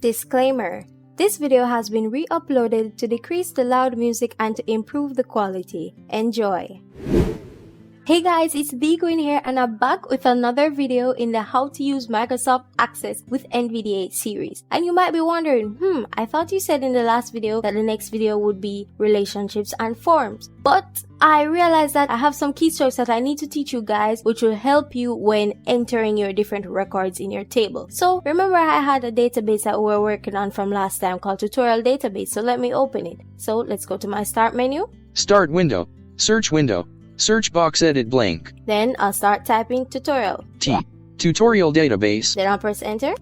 Disclaimer: this video has been re-uploaded to decrease the loud music and to improve the quality. Enjoy! Hey guys, it's Quinn here and I'm back with another video in the How to Use Microsoft Access with NVDA series. And you might be wondering, I thought you said in the last video that the next video would be relationships and forms. But I realized that I have some keystrokes that I need to teach you guys, which will help you when entering your different records in your table. So remember, I had a database that we were working on from last time called Tutorial Database. So let me open it. So let's go to my Start menu. Start window. Search window. Search box edit blank. Then I'll start typing tutorial. Tutorial database. Then I'll press enter.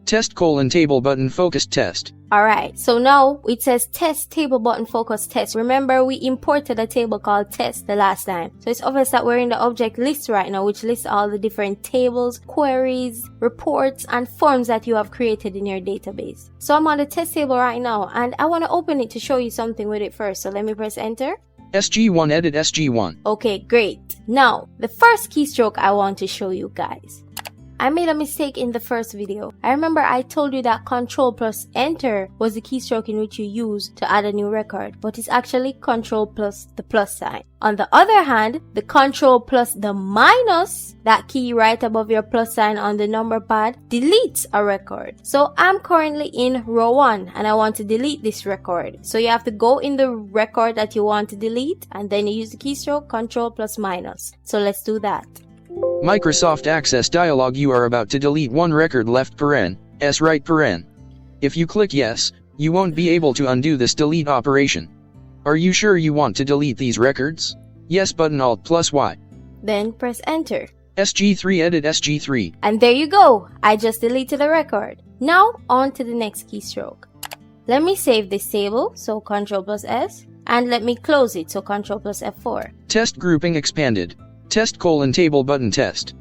Test : table button focused test. Alright, so now it says test table button focus test. Remember, we imported a table called test the last time. So it's obvious that we're in the object list right now, which lists all the different tables, queries, reports, and forms that you have created in your database. So I'm on the test table right now, and I want to open it to show you something with it first. So let me press enter. SG1 edit SG1. Okay, great. Now, the first keystroke I want to show you guys. I made a mistake in the first video. I remember I told you that Control plus Enter was the keystroke in which you use to add a new record, but it's actually Control plus the plus sign. On the other hand, the Control plus the minus, that key right above your plus sign on the number pad, deletes a record. So I'm currently in row 1 and I want to delete this record. So you have to go in the record that you want to delete and then you use the keystroke Control plus minus. So let's do that. Microsoft Access dialog. You are about to delete one record left paren, S right paren. If you click yes, you won't be able to undo this delete operation. Are you sure you want to delete these records? Yes button Alt plus Y. Then press enter. SG3 edit SG3. And there you go, I just deleted a record. Now on to the next keystroke. Let me save this table, so Ctrl plus S, and let me close it, so Ctrl plus F4. Test grouping expanded. Test : table button test.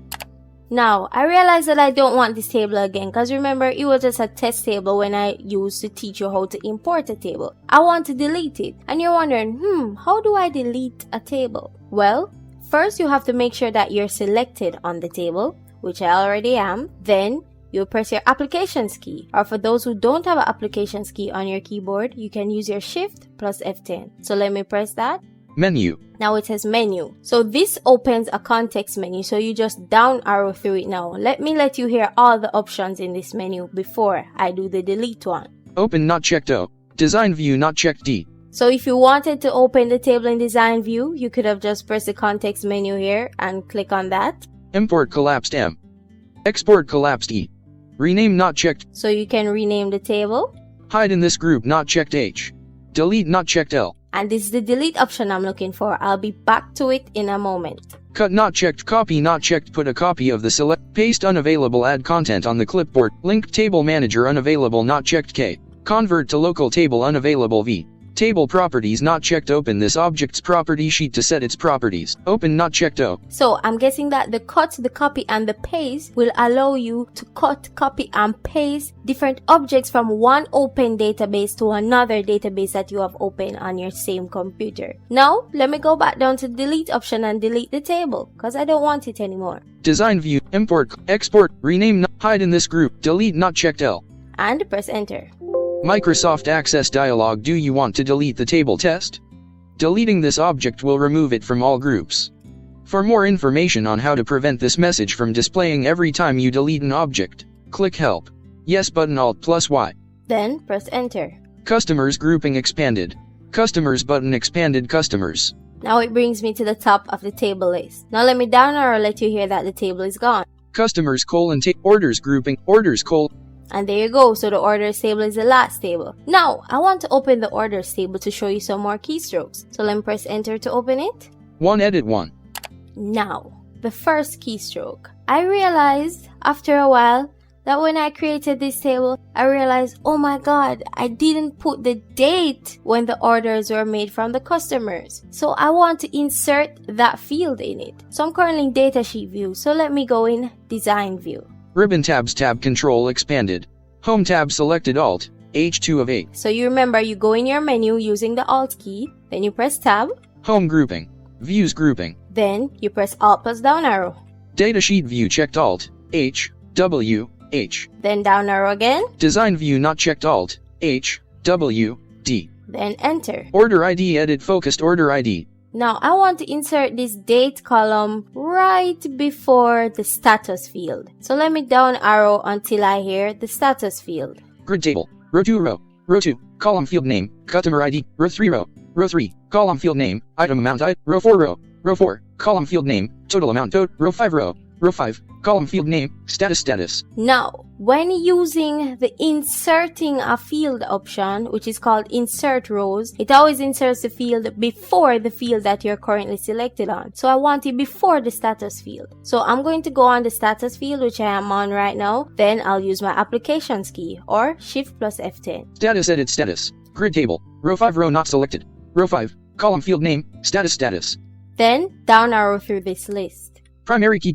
Now, I realize that I don't want this table again, because remember, it was just a test table when I used to teach you how to import a table. I want to delete it. And you're wondering, how do I delete a table? Well, first you have to make sure that you're selected on the table, which I already am. Then you'll press your applications key, or for those who don't have an applications key on your keyboard, you can use your Shift plus F10. So let me press that. Menu. Now it says menu. So this opens a context menu. So you just down arrow through it now. Let me let you hear all the options in this menu before I do the delete one. Open not checked O. Design view not checked D. So if you wanted to open the table in design view, you could have just pressed the context menu here and click on that. Import collapsed M. Export collapsed E. Rename not checked. So you can rename the table. Hide in this group not checked H. Delete not checked L. And this is the delete option I'm looking for. I'll be back to it in a moment. Cut not checked. Copy not checked. Put a copy of the select. Paste unavailable. Add content on the clipboard. Link table manager unavailable not checked K. Convert to local table unavailable V. Table properties not checked. Open this object's property sheet to set its properties. Open not checked O. So I'm guessing that the cut, the copy, and the paste will allow you to cut, copy, and paste different objects from one open database to another database that you have open on your same computer. Now, let me go back down to the delete option and delete the table, because I don't want it anymore. Design view, import, export, rename, hide in this group, delete not checked L. And press enter. Microsoft Access dialog. Do you want to delete the table test? Deleting this object will remove it from all groups. For more information on how to prevent this message from displaying every time you delete an object, click Help. Yes button Alt plus Y. Then press enter. Customers grouping expanded. Customers button expanded customers. Now it brings me to the top of the table list. Now let me down arrow let you hear that the table is gone. Customers : orders grouping, orders : And there you go, so the orders table is the last table. Now, I want to open the orders table to show you some more keystrokes. So let me press enter to open it. 1 edit 1. Now, the first keystroke. I realized after a while that when I created this table, I realized, oh my god, I didn't put the date when the orders were made from the customers. So I want to insert that field in it. So I'm currently in datasheet view, so let me go in design view. Ribbon tabs tab control expanded. Home tab selected Alt, H2 of 8. So you remember, you go in your menu using the Alt key, then you press tab. Home grouping. Views grouping. Then you press Alt plus down arrow. Datasheet view checked Alt, H, W, H. Then down arrow again. Design view not checked Alt, H, W, D. Then enter. Order ID edit focused order ID. Now I want to insert this date column right before the status field. So let me down arrow until I hear the status field. Grid table, row 2 row 2, column field name, customer ID, row 3 row 3, column field name, item amount row 4, column field name, total amount row 5, column field name, status. Now, when using the inserting a field option, which is called insert rows, it always inserts the field before the field that you're currently selected on. So I want it before the status field. So I'm going to go on the status field, which I am on right now. Then I'll use my applications key or Shift plus F10. Status edit status, grid table, row 5 row not selected, row 5, column field name, status. Then down arrow through this list. Primary key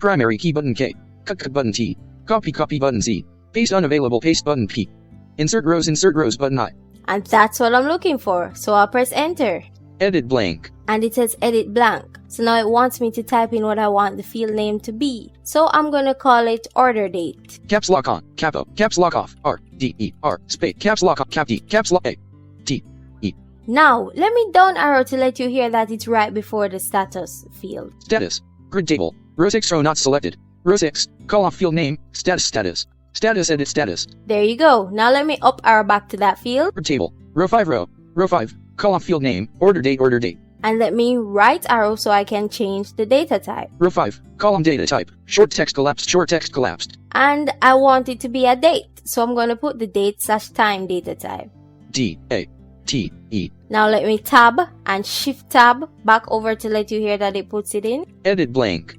button K, cut button T, copy button Z, paste unavailable paste button P, insert rows button I. And that's what I'm looking for, so I'll press enter. Edit blank. And it says edit blank. So now it wants me to type in what I want the field name to be. So I'm gonna call it order date. Caps lock on, capo, caps lock off, R, D, E, R, space, caps lock on, cap D, caps lock A, T, E. Now, let me down arrow to let you hear that it's right before the status field. Status, grid table, row 6 row not selected, row 6, column field name, status edit status. There you go. Now let me up arrow back to that field. Grid table, row 5, column field name, order date. And let me right arrow so I can change the data type. Row 5, column data type, short text collapsed. And I want it to be a date, so I'm going to put the date/time data type. D, A, T, E. Now let me tab and shift tab back over to let you hear that it puts it in. Edit blank.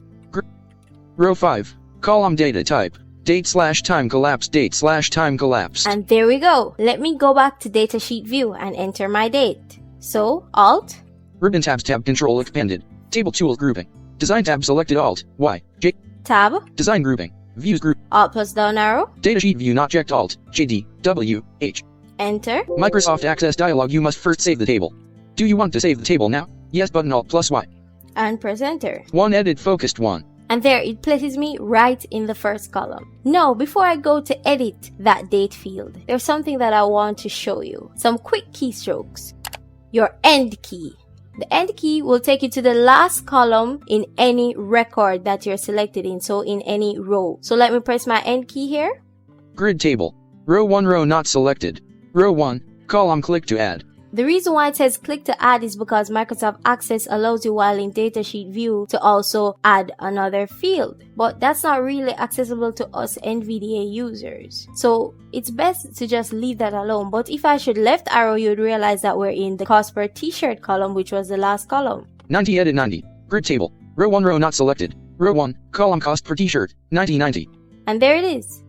Row 5, column data type, date/time collapsed. And there we go. Let me go back to datasheet view and enter my date. So Alt, ribbon tabs tab control expanded, table tools grouping, design tab selected Alt, Y, J, tab, design grouping, views group, Alt plus down arrow, datasheet view not checked Alt, J, D, W, H. enter. Microsoft Access dialog. You must first save the table. Do you want to save the table now? Yes button Alt plus Y. And press enter. One edit focused one. And there it places me right in the first column. Now, before I go to edit that date field, there's something that I want to show you. Some quick keystrokes. Your end key. The end key will take you to the last column in any record that you're selected in, so in any row. So let me press my end key here. Grid table. Row 1 row not selected. Row 1, column click to add. The reason why it says click to add is because Microsoft Access allows you while in datasheet view to also add another field. But that's not really accessible to us NVDA users. So it's best to just leave that alone. But if I should left arrow, you'd realize that we're in the cost per t-shirt column, which was the last column. 90 edit 90. Grid table. Row 1 row not selected. Row 1, column cost per t-shirt, 90. And there it is.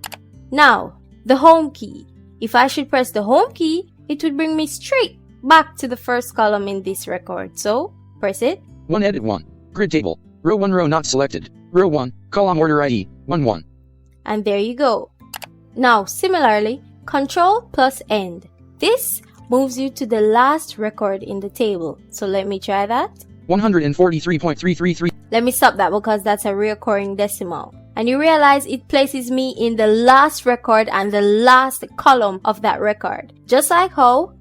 Now, the home key. If I should press the home key, it would bring me straight back to the first column in this record. So, press it. 1 edit 1. Grid table. Row 1 row not selected. Row 1, column order ID, 1. And there you go. Now, similarly, Control plus End. This moves you to the last record in the table. So let me try that. 143.333. Let me stop that because that's a recurring decimal. And you realize it places me in the last record and the last column of that record. Just like how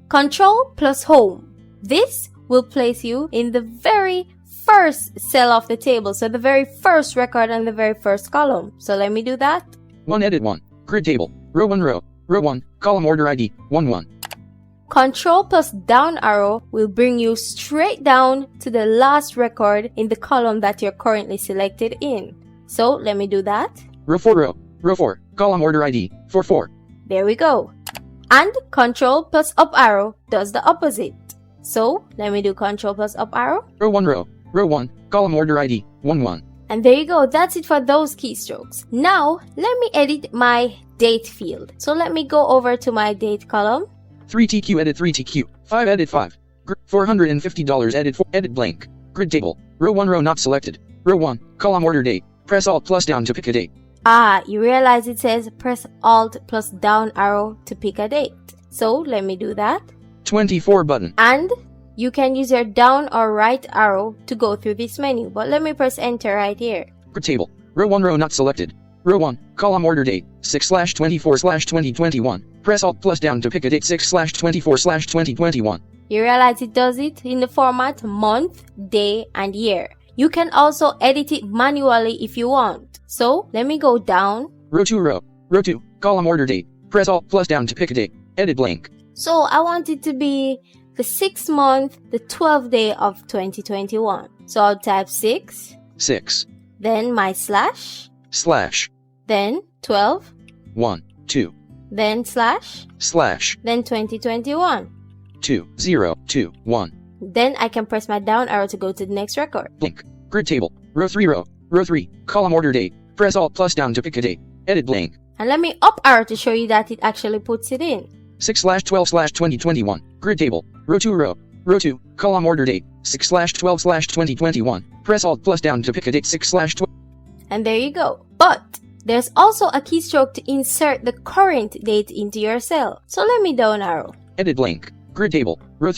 Control plus Home. This will place you in the very first cell of the table. So the very first record and the very first column. So let me do that. 1 edit 1. Grid table. Row 1 row. Row 1, column order ID, 1. Control plus down arrow will bring you straight down to the last record in the column that you're currently selected in. So let me do that. Row 4 row. Row 4, column order ID, 4. There we go. And Control plus up arrow does the opposite. So let me do Control plus up arrow. Row 1 row. Row 1, column order ID, 1. And there you go. That's it for those keystrokes. Now let me edit my date field. So let me go over to my date column. 3TQ edit 3TQ, 5 edit 5. $450 edit 4 edit blank. Grid table. Row 1 row not selected. Row 1, column order date. Press Alt plus down to pick a date. Ah, you realize it says press Alt plus down arrow to pick a date. So let me do that. 24 button. And you can use your down or right arrow to go through this menu. But let me press enter right here. Grid table. Row 1 row not selected. Row 1, column order date, 6/24/2021. Press Alt plus down to pick a date 6/24/2021. You realize it does it in the format month, day, and year. You can also edit it manually if you want. So let me go down. Row 2, column order date. Press Alt plus down to pick a date. Edit blank. So I want it to be the 6th month, the 12th day of 2021. So I'll type 6, then my slash, then 12, 1, 2, then slash, then 2021. 2, 0, 2, 1. Then I can press my down arrow to go to the next record. Blank. Grid table. Row 3, column order date. Press Alt plus down to pick a date. Edit blank. And let me up arrow to show you that it actually puts it in. 6/12/2021. Grid table. Row 2, column order date. 6/12/2021. Press Alt plus down to pick a date 6/12. And there you go. But there's also a keystroke to insert the current date into your cell. So let me down arrow. Edit blank. Grid table. Row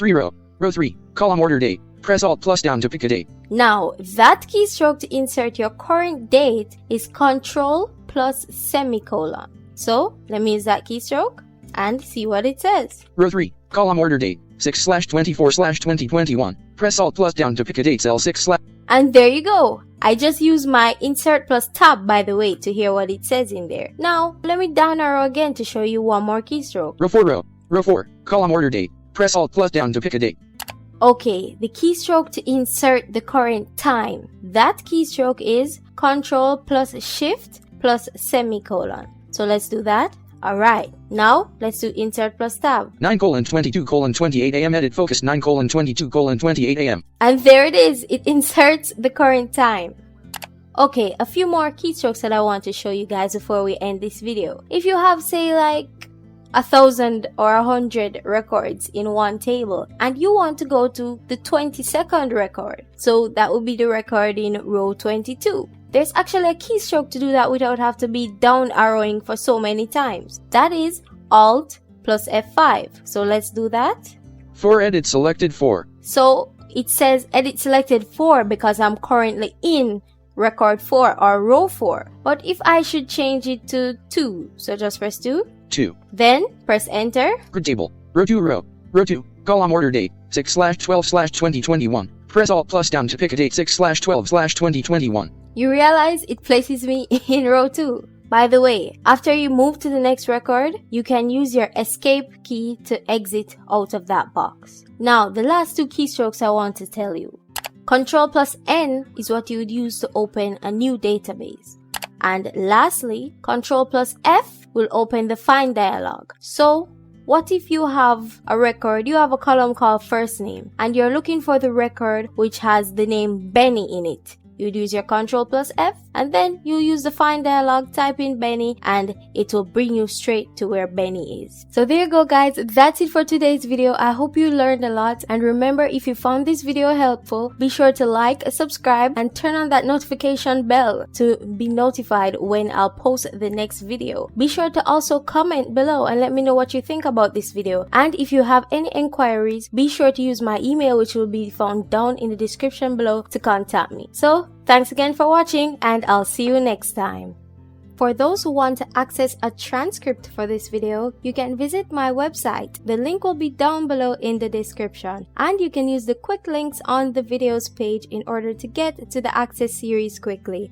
3, column order date. Press Alt plus down to pick a date. Now, that keystroke to insert your current date is Control plus semicolon. So let me use that keystroke and see what it says. Row 3, column order date. 6/24/2021. Press Alt plus down to pick a date cell 6/. And there you go. I just used my insert plus tab, by the way, to hear what it says in there. Now, let me down arrow again to show you one more keystroke. Row 4, column order date. Press Alt plus down to pick a date. Okay, the keystroke to insert the current time. That keystroke is Control plus Shift plus semicolon. So let's do that. Alright, now let's do insert plus tab. 9:22:28 a.m. Edit focus 9:22:28 a.m. And there it is. It inserts the current time. Okay, a few more keystrokes that I want to show you guys before we end this video. If you have, say, like 1,000 or 100 records in one table and you want to go to the 22nd record, so that would be the record in row 22. There's actually a keystroke to do that without have to be down arrowing for so many times. That is Alt plus F5. So let's do that. 4 edit selected 4. So it says edit selected 4 because I'm currently in record 4 or row 4. But if I should change it to 2, so just press 2. Then press enter. Grid table. Row 2, column order date. 6/12/2021. Press Alt plus down to pick a date 6/12/2021. You realize it places me in row 2. By the way, after you move to the next record, you can use your escape key to exit out of that box. Now, the last 2 keystrokes I want to tell you. Control plus N is what you would use to open a new database. And lastly, Control plus F will open the find dialog. So, what if you have a record, you have a column called first name, and you're looking for the record which has the name Benny in it? You'd use your Control plus F, and then you use the find dialog, type in Benny, and it will bring you straight to where Benny is. So there you go, guys. That's it for today's video. I hope you learned a lot. And remember, if you found this video helpful, be sure to like, subscribe, and turn on that notification bell to be notified when I'll post the next video. Be sure to also comment below and let me know what you think about this video. And if you have any inquiries, be sure to use my email, which will be found down in the description below, to contact me. So thanks again for watching, and I'll see you next time. For those who want to access a transcript for this video, you can visit my website. The link will be down below in the description. And you can use the quick links on the videos page in order to get to the access series quickly.